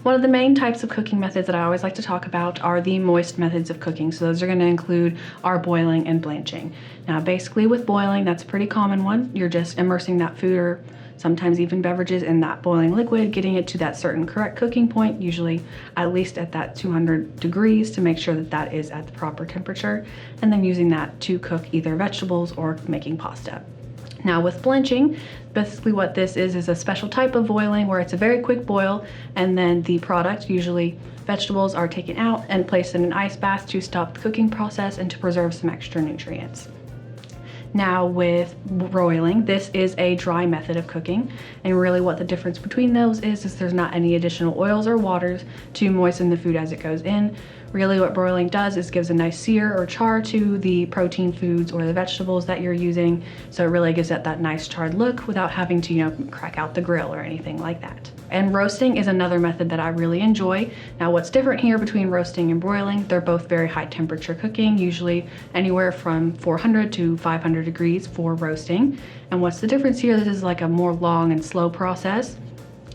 One of the main types of cooking methods that I always like to talk about are the moist methods of cooking. So those are going to include our boiling and blanching. Now basically with boiling, that's a pretty common one. You're just immersing that food or sometimes even beverages in that boiling liquid, getting it to that certain correct cooking point, usually at least at that 200 degrees to make sure that that is at the proper temperature, and then using that to cook either vegetables or making pasta. Now with blanching, basically what this is a special type of boiling where it's a very quick boil, and then the product, usually vegetables, are taken out and placed in an ice bath to stop the cooking process and to preserve some extra nutrients. Now with broiling, this is a dry method of cooking, and really what the difference between those is there's not any additional oils or waters to moisten the food as it goes in. Really what broiling does is gives a nice sear or char to the protein foods or the vegetables that you're using, so it really gives it that nice charred look without having to, crack out the grill or anything like that. And roasting is another method that I really enjoy. Now what's different here between roasting and broiling, they're both very high temperature cooking, usually anywhere from 400 to 500 degrees for roasting. And what's the difference here? This is like a more long and slow process.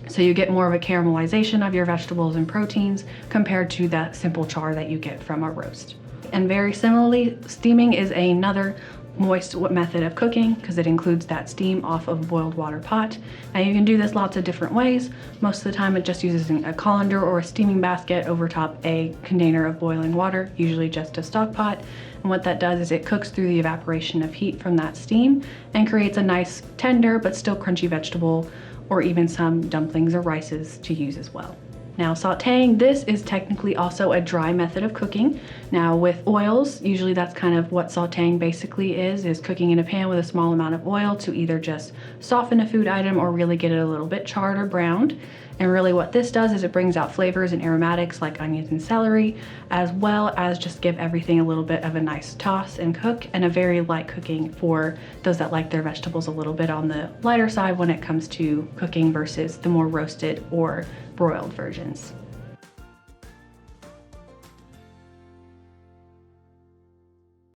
So you get more of a caramelization of your vegetables and proteins compared to that simple char that you get from a roast. And very similarly, steaming is another moist method of cooking because it includes that steam off of a boiled water pot. Now you can do this lots of different ways. Most of the time it just uses a colander or a steaming basket over top a container of boiling water, usually just a stock pot. And what that does is it cooks through the evaporation of heat from that steam and creates a nice tender but still crunchy vegetable, or even some dumplings or rices to use as well. Now sauteing, this is technically also a dry method of cooking. Now with oils, usually that's kind of what sauteing basically is cooking in a pan with a small amount of oil to either just soften a food item or really get it a little bit charred or browned. And really what this does is it brings out flavors and aromatics like onions and celery, as well as just give everything a little bit of a nice toss and cook, and a very light cooking for those that like their vegetables a little bit on the lighter side when it comes to cooking versus the more roasted or broiled versions.